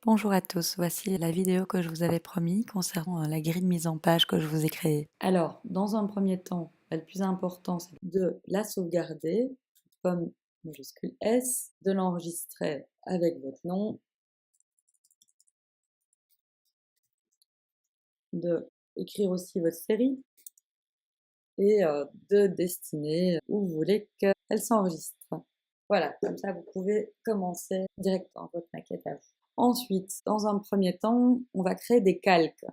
Bonjour à tous, voici la vidéo que je vous avais promis concernant la grille de mise en page que je vous ai créée. Alors, dans un premier temps, le plus important, c'est de la sauvegarder, comme majuscule S, de l'enregistrer avec votre nom, de écrire aussi votre série et de destiner où vous voulez qu'elle s'enregistre. Voilà, comme ça vous pouvez commencer directement votre maquette à vous. Ensuite, dans un premier temps, on va créer des calques.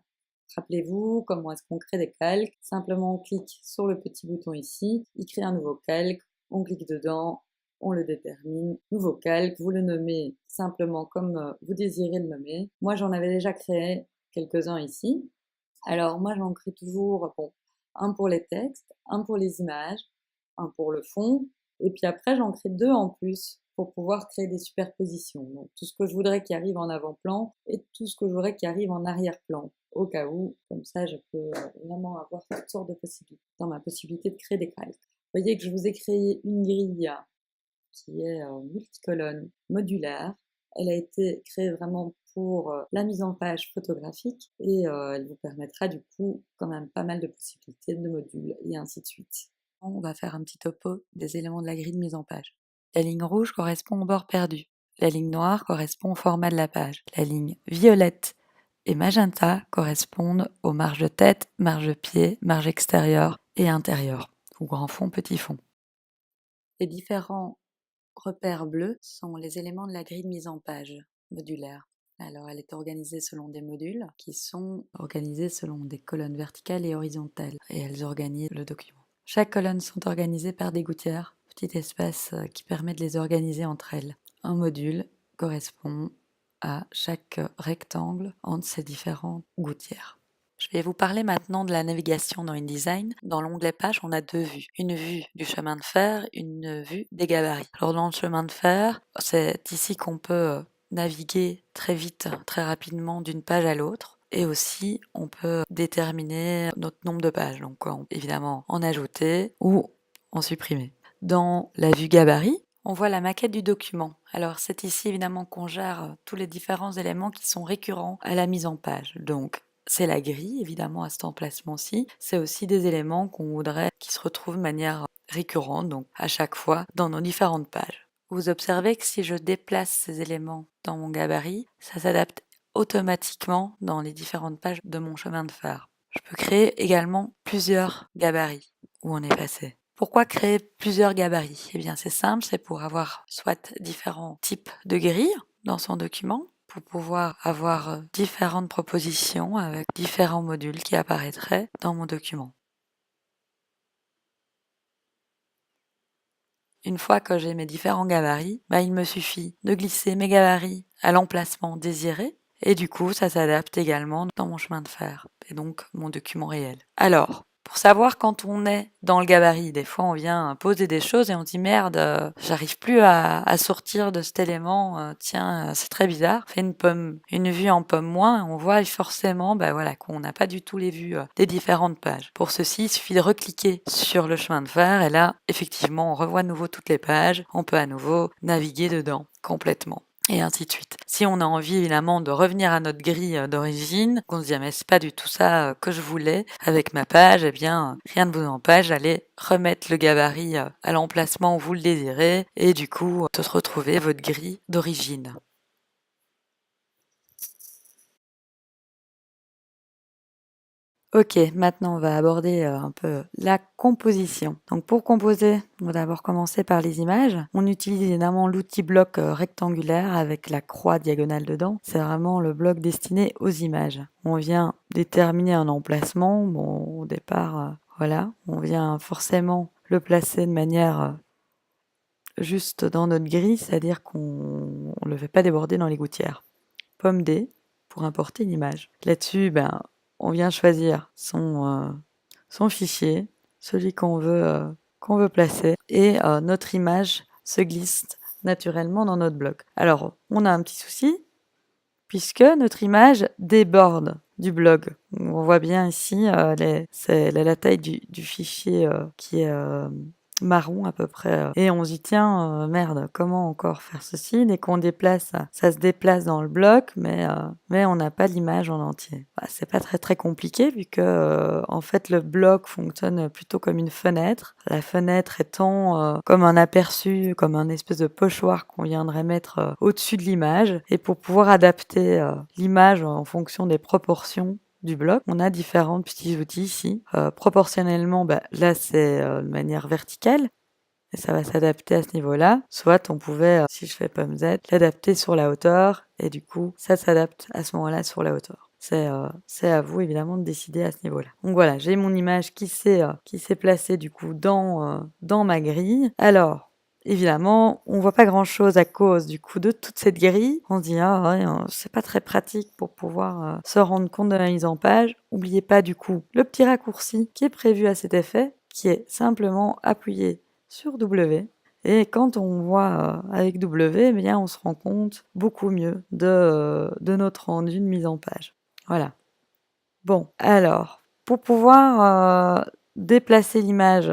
Rappelez-vous comment est-ce qu'on crée des calques. Simplement, on clique sur le petit bouton ici, il crée un nouveau calque, on clique dedans, on le détermine. Nouveau calque, vous le nommez simplement comme vous désirez le nommer. Moi, j'en avais déjà créé quelques-uns ici. Alors, moi, j'en crée toujours, bon, un pour les textes, un pour les images, un pour le fond, et puis après, j'en crée deux en plus pour pouvoir créer des superpositions. Donc, tout ce que je voudrais qui arrive en avant-plan et tout ce que je voudrais qui arrive en arrière-plan, au cas où, comme ça, je peux vraiment avoir toutes sortes de possibilités dans ma possibilité de créer des calques. Vous voyez que je vous ai créé une grille qui est multicolonne modulaire. Elle a été créée vraiment pour la mise en page photographique et elle vous permettra du coup quand même pas mal de possibilités de modules et ainsi de suite. On va faire un petit topo des éléments de la grille de mise en page. La ligne rouge correspond au bord perdu. La ligne noire correspond au format de la page. La ligne violette et magenta correspondent aux marges de tête, marge de pied, marge extérieure et intérieure, ou grand fond, petit fond. Les différents repères bleus sont les éléments de la grille de mise en page modulaire. Alors, elle est organisée selon des modules qui sont organisés selon des colonnes verticales et horizontales et elles organisent le document. Chaque colonne sont organisées par des gouttières, petit espace qui permet de les organiser entre elles. Un module correspond à chaque rectangle entre ces différentes gouttières. Je vais vous parler maintenant de la navigation dans InDesign. Dans l'onglet page, on a deux vues. Une vue du chemin de fer, une vue des gabarits. Alors dans le chemin de fer, c'est ici qu'on peut naviguer très vite, très rapidement d'une page à l'autre. Et aussi, on peut déterminer notre nombre de pages. Donc évidemment, en ajouter ou en supprimer. Dans la vue gabarit, on voit la maquette du document. Alors c'est ici évidemment qu'on gère tous les différents éléments qui sont récurrents à la mise en page. Donc c'est la grille, évidemment, à cet emplacement-ci. C'est aussi des éléments qu'on voudrait qui se retrouvent de manière récurrente, donc à chaque fois, dans nos différentes pages. Vous observez que si je déplace ces éléments dans mon gabarit, ça s'adapte automatiquement dans les différentes pages de mon chemin de fer. Je peux créer également plusieurs gabarits où on est passé. Pourquoi créer plusieurs gabarits? Eh bien, c'est simple, c'est pour avoir soit différents types de grilles dans son document, pour pouvoir avoir différentes propositions avec différents modules qui apparaîtraient dans mon document. Une fois que j'ai mes différents gabarits, il me suffit de glisser mes gabarits à l'emplacement désiré et du coup ça s'adapte également dans mon chemin de fer et donc mon document réel. Alors, pour savoir quand on est dans le gabarit, des fois on vient poser des choses et on dit merde, j'arrive plus à sortir de cet élément, tiens, c'est très bizarre. On fait une vue en pomme moins et on voit forcément qu'on n'a pas du tout les vues des différentes pages. Pour ceci, il suffit de recliquer sur le chemin de fer et là, effectivement, on revoit de nouveau toutes les pages, on peut à nouveau naviguer dedans complètement. Et ainsi de suite. Si on a envie évidemment de revenir à notre grille d'origine, qu'on se dit mais c'est pas du tout ça que je voulais avec ma page, eh bien rien ne vous empêche d'aller remettre le gabarit à l'emplacement où vous le désirez et du coup de se retrouver votre grille d'origine. Ok, maintenant on va aborder un peu la composition. Donc pour composer, on va d'abord commencer par les images. On utilise évidemment l'outil bloc rectangulaire avec la croix diagonale dedans. C'est vraiment le bloc destiné aux images. On vient déterminer un emplacement. Bon, au départ, voilà, on vient forcément le placer de manière juste dans notre grille, c'est-à-dire qu'on ne le fait pas déborder dans les gouttières. Pomme D pour importer une image. Là-dessus, on vient choisir son fichier, celui qu'on veut placer, et notre image se glisse naturellement dans notre bloc. Alors, on a un petit souci, puisque notre image déborde du blog. On voit bien ici, c'est la taille du fichier qui est marron à peu près. Et on se dit, tiens, merde, comment encore faire ceci? Dès qu'on déplace, ça se déplace dans le bloc, mais on n'a pas l'image en entier. Bah, c'est pas très très compliqué vu que en fait le bloc fonctionne plutôt comme une fenêtre. La fenêtre étant comme un aperçu, comme un espèce de pochoir qu'on viendrait mettre au-dessus de l'image. Et pour pouvoir adapter l'image en fonction des proportions du bloc. On a différents petits outils ici. Proportionnellement, là c'est de manière verticale et ça va s'adapter à ce niveau-là. Soit on pouvait, si je fais pomme Z, l'adapter sur la hauteur et du coup ça s'adapte à ce moment-là sur la hauteur. C'est à vous évidemment de décider à ce niveau-là. Donc voilà, j'ai mon image qui s'est placée du coup dans ma grille. Alors évidemment, on voit pas grand-chose à cause du coup de toute cette grille. On se dit ah ouais, c'est pas très pratique pour pouvoir se rendre compte de la mise en page. N'oubliez pas du coup le petit raccourci qui est prévu à cet effet, qui est simplement appuyer sur W. Et quand on voit avec W, eh bien, on se rend compte beaucoup mieux de notre rendu de mise en page. Voilà. Bon, alors, pour pouvoir déplacer l'image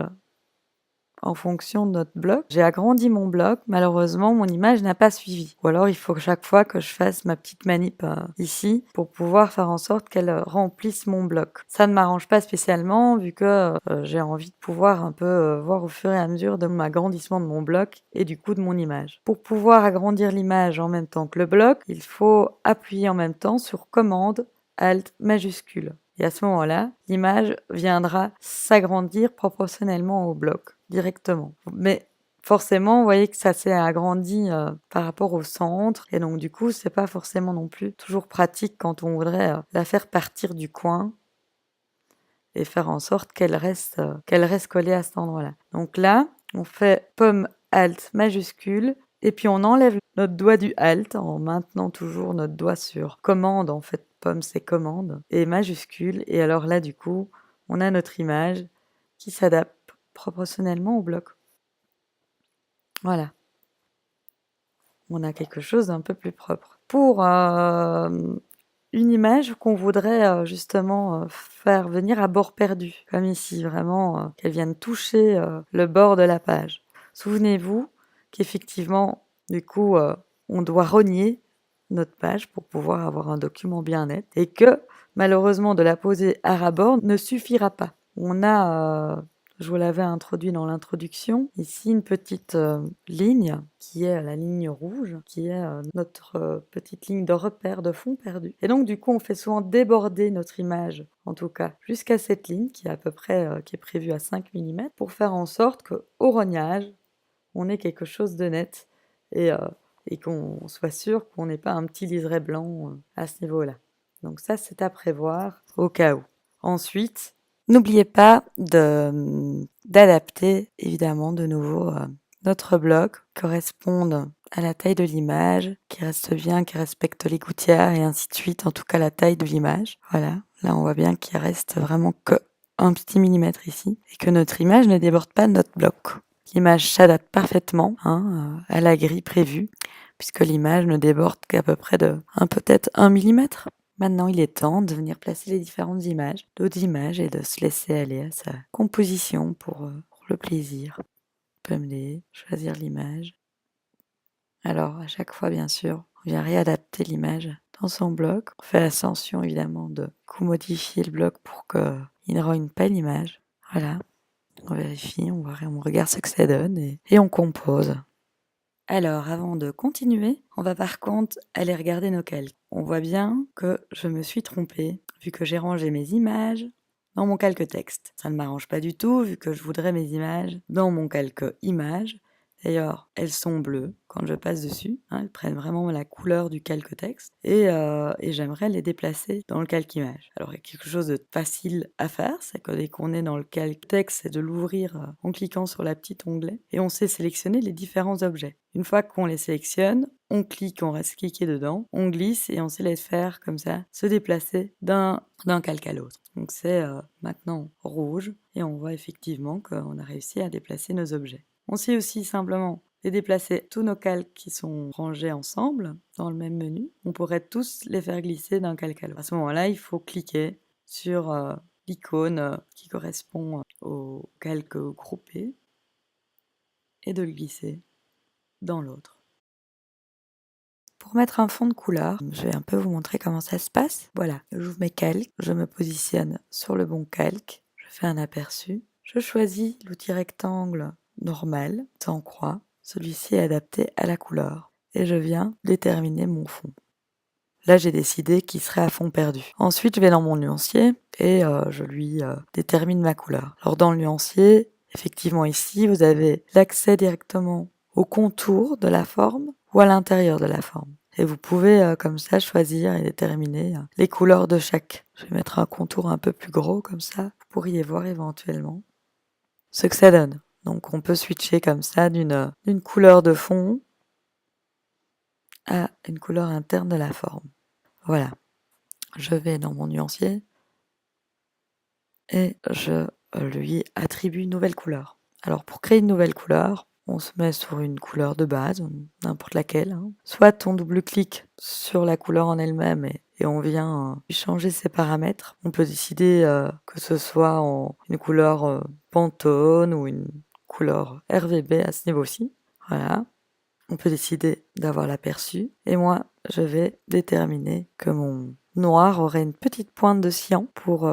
en fonction de notre bloc. J'ai agrandi mon bloc, malheureusement mon image n'a pas suivi. Ou alors il faut que chaque fois que je fasse ma petite manip ici pour pouvoir faire en sorte qu'elle remplisse mon bloc. Ça ne m'arrange pas spécialement vu que j'ai envie de pouvoir un peu voir au fur et à mesure de l'agrandissement de mon bloc et du coup de mon image. Pour pouvoir agrandir l'image en même temps que le bloc, il faut appuyer en même temps sur commande Alt majuscule. Et à ce moment-là, l'image viendra s'agrandir proportionnellement au bloc directement. Mais forcément, vous voyez que ça s'est agrandi par rapport au centre. Et donc, du coup, c'est pas forcément non plus toujours pratique quand on voudrait la faire partir du coin et faire en sorte qu'elle reste collée à cet endroit-là. Donc là, on fait pomme Alt majuscule et puis on enlève notre doigt du Alt en maintenant toujours notre doigt sur commande. En fait, pomme c'est commande et majuscule. Et alors là, du coup, on a notre image qui s'adapte proportionnellement au bloc. Voilà. On a quelque chose d'un peu plus propre. Pour une image qu'on voudrait justement faire venir à bord perdu, comme ici, vraiment qu'elle vienne toucher le bord de la page. Souvenez-vous qu'effectivement, du coup, on doit rogner notre page pour pouvoir avoir un document bien net et que malheureusement de la poser à ras-bord ne suffira pas. On a je vous l'avais introduit dans l'introduction. Ici, une petite ligne qui est la ligne rouge, qui est notre petite ligne de repère de fond perdu. Et donc, du coup, on fait souvent déborder notre image, en tout cas, jusqu'à cette ligne qui est à peu près, qui est prévue à 5 mm, pour faire en sorte qu'au rognage, on ait quelque chose de net et qu'on soit sûr qu'on n'ait pas un petit liseré blanc à ce niveau-là. Donc ça, c'est à prévoir au cas où. Ensuite, n'oubliez pas d'adapter évidemment de nouveau notre bloc corresponde à la taille de l'image, qui reste bien, qui respecte les gouttières et ainsi de suite, en tout cas la taille de l'image. Voilà, là on voit bien qu'il reste vraiment que un petit millimètre ici et que notre image ne déborde pas de notre bloc. L'image s'adapte parfaitement à la grille prévue puisque l'image ne déborde qu'à peu près de peut-être 1 millimètre. Maintenant, il est temps de venir placer les différentes images, d'autres images, et de se laisser aller à sa composition pour le plaisir. Pummeler, choisir l'image. Alors, à chaque fois, bien sûr, on vient réadapter l'image dans son bloc. On fait attention, évidemment, de modifier le bloc pour qu'il ne rogne pas l'image. Voilà, on vérifie, on regarde ce que ça donne et on compose. Alors, avant de continuer, on va par contre aller regarder nos calques. On voit bien que je me suis trompée, vu que j'ai rangé mes images dans mon calque texte. Ça ne m'arrange pas du tout, vu que je voudrais mes images dans mon calque images. D'ailleurs, elles sont bleues quand je passe dessus. Elles prennent vraiment la couleur du calque texte. Et j'aimerais les déplacer dans le calque image. Alors, il y a quelque chose de facile à faire. C'est que dès qu'on est dans le calque texte, c'est de l'ouvrir en cliquant sur la petite onglet. Et on sait sélectionner les différents objets. Une fois qu'on les sélectionne, on clique, on reste cliqué dedans, on glisse et on sait les faire comme ça, se déplacer d'un calque à l'autre. Donc c'est maintenant rouge et on voit effectivement qu'on a réussi à déplacer nos objets. On sait aussi simplement les déplacer tous nos calques qui sont rangés ensemble dans le même menu. On pourrait tous les faire glisser d'un calque à l'autre. À ce moment-là, il faut cliquer sur l'icône qui correspond au calque groupé. et de le glisser dans l'autre. Pour mettre un fond de couleur, je vais un peu vous montrer comment ça se passe. Voilà, j'ouvre mes calques, je me positionne sur le bon calque, je fais un aperçu, je choisis l'outil rectangle normal, sans croix. Celui-ci est adapté à la couleur et je viens déterminer mon fond. Là, j'ai décidé qu'il serait à fond perdu. Ensuite, je vais dans mon nuancier et je lui détermine ma couleur. Alors dans le nuancier, effectivement ici, vous avez l'accès directement au contour de la forme ou à l'intérieur de la forme. Et vous pouvez comme ça choisir et déterminer les couleurs de chaque. Je vais mettre un contour un peu plus gros comme ça. Vous pourriez voir éventuellement ce que ça donne. Donc on peut switcher comme ça d'une couleur de fond à une couleur interne de la forme. Voilà. Je vais dans mon nuancier et je lui attribue une nouvelle couleur. Alors pour créer une nouvelle couleur, on se met sur une couleur de base, n'importe laquelle. Soit on double-clique sur la couleur en elle-même et on vient changer ses paramètres. On peut décider que ce soit en une couleur Pantone ou une couleur RGB à ce niveau-ci. Voilà. On peut décider d'avoir l'aperçu. Et moi, je vais déterminer que mon noir aurait une petite pointe de cyan pour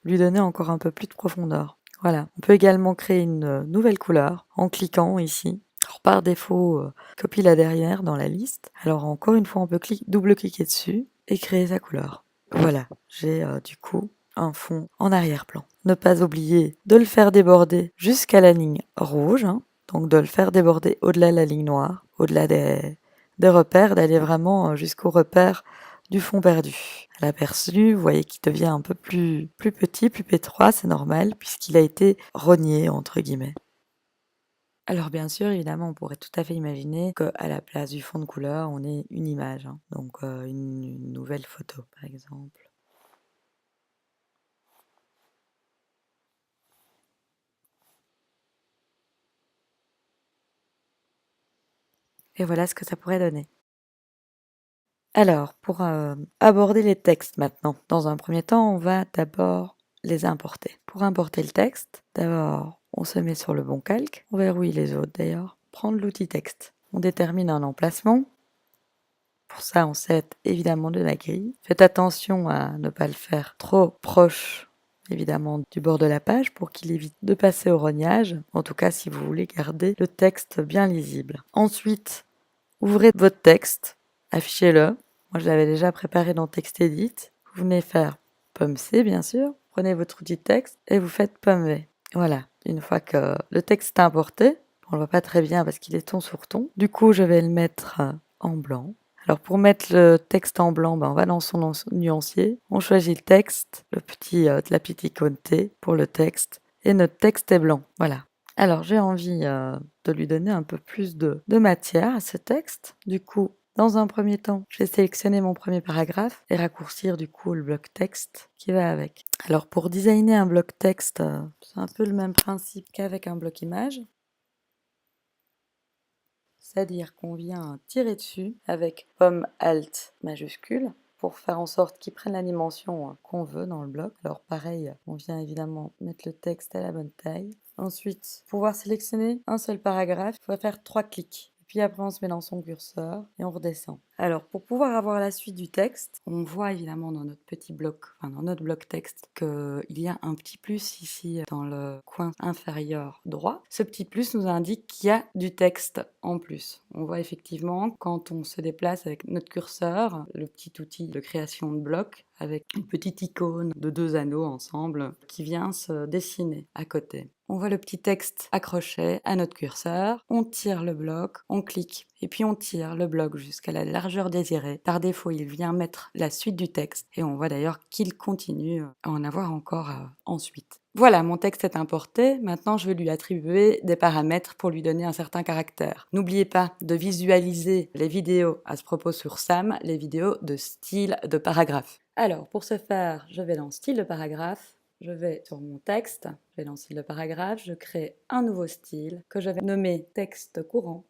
lui donner encore un peu plus de profondeur. Voilà. On peut également créer une nouvelle couleur en cliquant ici. Alors par défaut, copie la dernière dans la liste. Alors encore une fois, on peut double-cliquer dessus et créer sa couleur. Voilà. J'ai du coup un fond en arrière-plan. Ne pas oublier de le faire déborder jusqu'à la ligne rouge. Donc de le faire déborder au-delà de la ligne noire, au-delà des repères, d'aller vraiment jusqu'au repère du fond perdu. À l'aperçu, vous voyez qu'il devient un peu plus petit, plus étroit, c'est normal, puisqu'il a été rogné, entre guillemets. Alors bien sûr, évidemment, on pourrait tout à fait imaginer qu'à la place du fond de couleur, on ait une image, donc une nouvelle photo, par exemple. Et voilà ce que ça pourrait donner. Alors, pour aborder les textes maintenant, dans un premier temps, on va d'abord les importer. Pour importer le texte, d'abord, on se met sur le bon calque. On verrouille les autres d'ailleurs. Prendre l'outil texte. On détermine un emplacement. Pour ça, on set évidemment de la grille. Faites attention à ne pas le faire trop proche, évidemment, du bord de la page pour qu'il évite de passer au rognage. En tout cas, si vous voulez garder le texte bien lisible. Ensuite, ouvrez votre texte, affichez-le. Moi, je l'avais déjà préparé dans TextEdit. Vous venez faire pomme C, bien sûr. Prenez votre outil de texte et vous faites pomme V. Voilà. Une fois que le texte est importé, on le voit pas très bien parce qu'il est ton sur ton. Du coup, je vais le mettre en blanc. Alors, pour mettre le texte en blanc, on va dans son nuancier. On choisit le texte, la petite icône T pour le texte. Et notre texte est blanc. Voilà. Alors, j'ai envie de lui donner un peu plus de matière à ce texte. Du coup, dans un premier temps, je vais sélectionner mon premier paragraphe et raccourcir du coup le bloc texte qui va avec. Alors, pour designer un bloc texte, c'est un peu le même principe qu'avec un bloc image. C'est-à-dire qu'on vient tirer dessus avec pomme alt majuscule pour faire en sorte qu'il prenne la dimension qu'on veut dans le bloc. Alors pareil, on vient évidemment mettre le texte à la bonne taille. Ensuite, pour pouvoir sélectionner un seul paragraphe, il faut faire 3 clics. Puis après, on se met dans son curseur et on redescend. Alors, pour pouvoir avoir la suite du texte, on voit évidemment dans notre petit bloc, dans notre bloc texte, qu'il y a un petit plus ici dans le coin inférieur droit. Ce petit plus nous indique qu'il y a du texte en plus. On voit effectivement quand on se déplace avec notre curseur, le petit outil de création de bloc, avec une petite icône de 2 anneaux ensemble qui vient se dessiner à côté. On voit le petit texte accroché à notre curseur, on tire le bloc, on clique et puis on tire le bloc jusqu'à la largeur désirée. Par défaut, il vient mettre la suite du texte et on voit d'ailleurs qu'il continue à en avoir encore ensuite. Voilà, mon texte est importé. Maintenant, je vais lui attribuer des paramètres pour lui donner un certain caractère. N'oubliez pas de visualiser les vidéos à ce propos sur Sam, les vidéos de style de paragraphe. Alors, pour ce faire, je vais dans style de paragraphe. Je vais sur mon texte, je vais dans style de paragraphe, je crée un nouveau style que je vais nommer texte courant.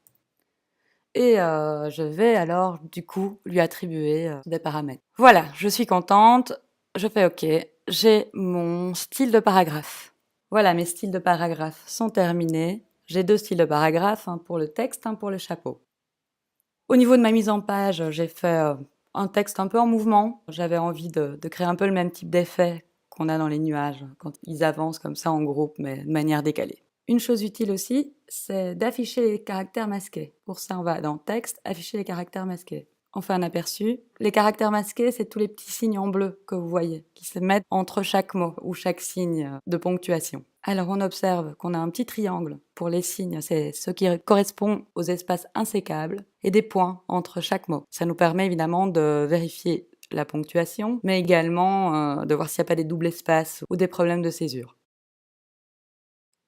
Et je vais alors du coup lui attribuer des paramètres. Voilà, je suis contente, je fais OK, j'ai mon style de paragraphe. Voilà, mes styles de paragraphe sont terminés. J'ai 2 styles de paragraphe, un pour le texte, un pour le chapeau. Au niveau de ma mise en page, j'ai fait un texte un peu en mouvement. J'avais envie de créer un peu le même type d'effet qu'on a dans les nuages, quand ils avancent comme ça en groupe, mais de manière décalée. Une chose utile aussi, c'est d'afficher les caractères masqués. Pour ça, on va dans Texte, afficher les caractères masqués. On fait un aperçu. Les caractères masqués, c'est tous les petits signes en bleu que vous voyez, qui se mettent entre chaque mot ou chaque signe de ponctuation. Alors on observe qu'on a un petit triangle pour les signes, c'est ce qui correspond aux espaces insécables, et des points entre chaque mot. Ça nous permet évidemment de vérifier la ponctuation, mais également de voir s'il n'y a pas des doubles espaces ou des problèmes de césure.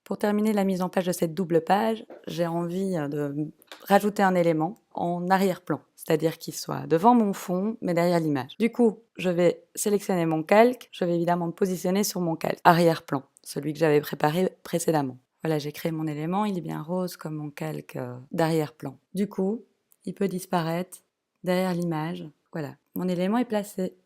Pour terminer la mise en page de cette double page, j'ai envie de rajouter un élément en arrière-plan, c'est-à-dire qu'il soit devant mon fond, mais derrière l'image. Du coup, je vais sélectionner mon calque, je vais évidemment me positionner sur mon calque arrière-plan, celui que j'avais préparé précédemment. Voilà, j'ai créé mon élément, il est bien rose comme mon calque d'arrière-plan. Du coup, il peut disparaître derrière l'image. Voilà, mon élément est placé.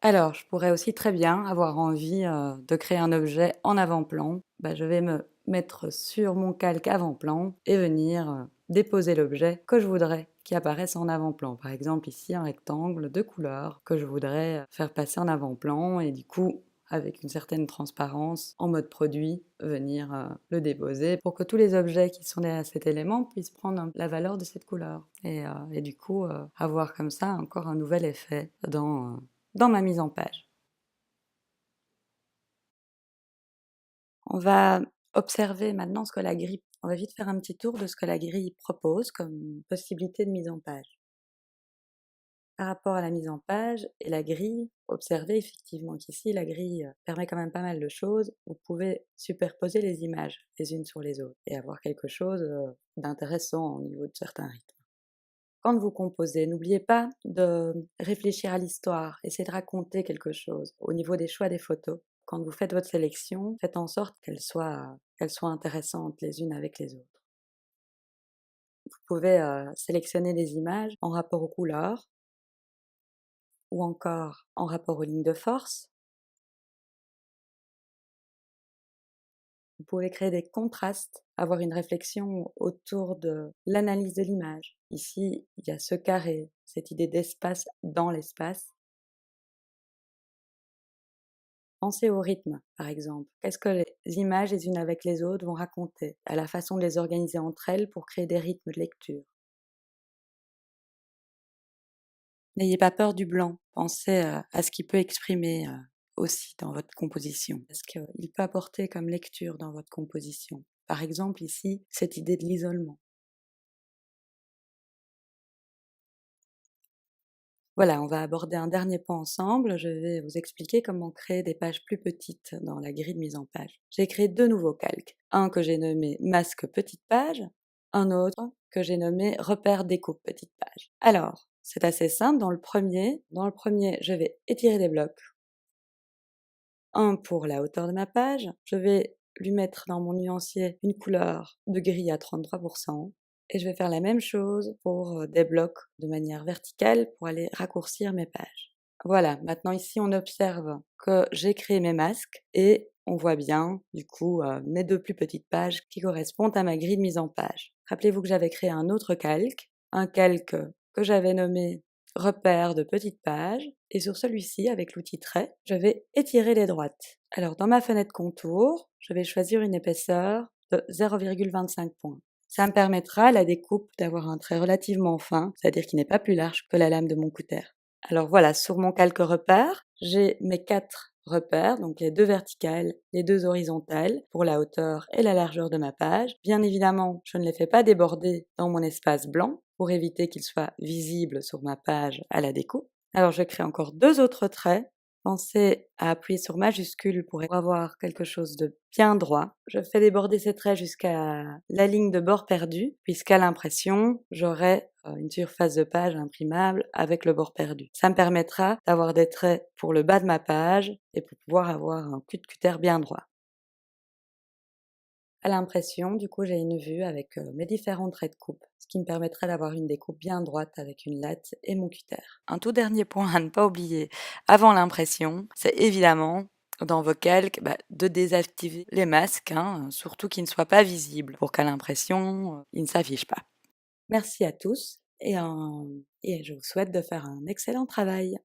Alors, je pourrais aussi très bien avoir envie de créer un objet en avant-plan. Je vais me mettre sur mon calque avant-plan et venir déposer l'objet que je voudrais qui apparaisse en avant-plan. Par exemple, ici, un rectangle de couleur que je voudrais faire passer en avant-plan et du coup, avec une certaine transparence, en mode produit, venir le déposer pour que tous les objets qui sont derrière cet élément puissent prendre la valeur de cette couleur. Et du coup, avoir comme ça encore un nouvel effet dans ma mise en page. On va observer maintenant ce que la grille. On va vite faire un petit tour de ce que la grille propose comme possibilité de mise en page. Par rapport à la mise en page et la grille, observez effectivement qu'ici la grille permet quand même pas mal de choses. Vous pouvez superposer les images les unes sur les autres et avoir quelque chose d'intéressant au niveau de certains rythmes. Quand vous composez, n'oubliez pas de réfléchir à l'histoire, essayez de raconter quelque chose au niveau des choix des photos. Quand vous faites votre sélection, faites en sorte qu'elles soient intéressantes les unes avec les autres. Vous pouvez sélectionner des images en rapport aux couleurs ou encore en rapport aux lignes de force. Vous pouvez créer des contrastes, avoir une réflexion autour de l'analyse de l'image. Ici, il y a ce carré, cette idée d'espace dans l'espace. Pensez au rythme, par exemple. Qu'est-ce que les images les unes avec les autres vont raconter, à la façon de les organiser entre elles pour créer des rythmes de lecture. N'ayez pas peur du blanc. Pensez à ce qu'il peut exprimer aussi dans votre composition. Parce qu'il peut apporter comme lecture dans votre composition. Par exemple, ici, cette idée de l'isolement. Voilà, on va aborder un dernier point ensemble. Je vais vous expliquer comment créer des pages plus petites dans la grille de mise en page. J'ai créé 2 nouveaux calques. Un que j'ai nommé masque petite page, un autre que j'ai nommé repère découpe petite page. Alors, c'est assez simple. Dans le premier, je vais étirer les blocs. Un pour la hauteur de ma page. Je vais lui mettre dans mon nuancier une couleur de gris à 33%. Et je vais faire la même chose pour des blocs de manière verticale pour aller raccourcir mes pages. Voilà, maintenant ici on observe que j'ai créé mes masques et on voit bien du coup mes 2 plus petites pages qui correspondent à ma grille de mise en page. Rappelez-vous que j'avais créé un autre calque, un calque que j'avais nommé repère de petites pages, et sur celui-ci, avec l'outil trait, je vais étirer les droites. Alors dans ma fenêtre contour, je vais choisir une épaisseur de 0,25 points. Ça me permettra à la découpe d'avoir un trait relativement fin, c'est-à-dire qui n'est pas plus large que la lame de mon cutter. Alors voilà, sur mon calque repère, j'ai mes 4 repères, donc les 2 verticales, les 2 horizontales, pour la hauteur et la largeur de ma page. Bien évidemment, je ne les fais pas déborder dans mon espace blanc, pour éviter qu'ils soient visibles sur ma page à la découpe. Alors je crée encore 2 autres traits. Pensez à appuyer sur majuscule pour avoir quelque chose de bien droit. Je fais déborder ces traits jusqu'à la ligne de bord perdu, puisqu'à l'impression, j'aurai une surface de page imprimable avec le bord perdu. Ça me permettra d'avoir des traits pour le bas de ma page et pour pouvoir avoir un cul de cutter bien droit. À l'impression, du coup, j'ai une vue avec mes différents traits de coupe, ce qui me permettrait d'avoir une découpe bien droite avec une latte et mon cutter. Un tout dernier point à ne pas oublier avant l'impression, c'est évidemment dans vos calques, de désactiver les masques, hein, surtout qu'ils ne soient pas visibles pour qu'à l'impression, ils ne s'affichent pas. Merci à tous et je vous souhaite de faire un excellent travail.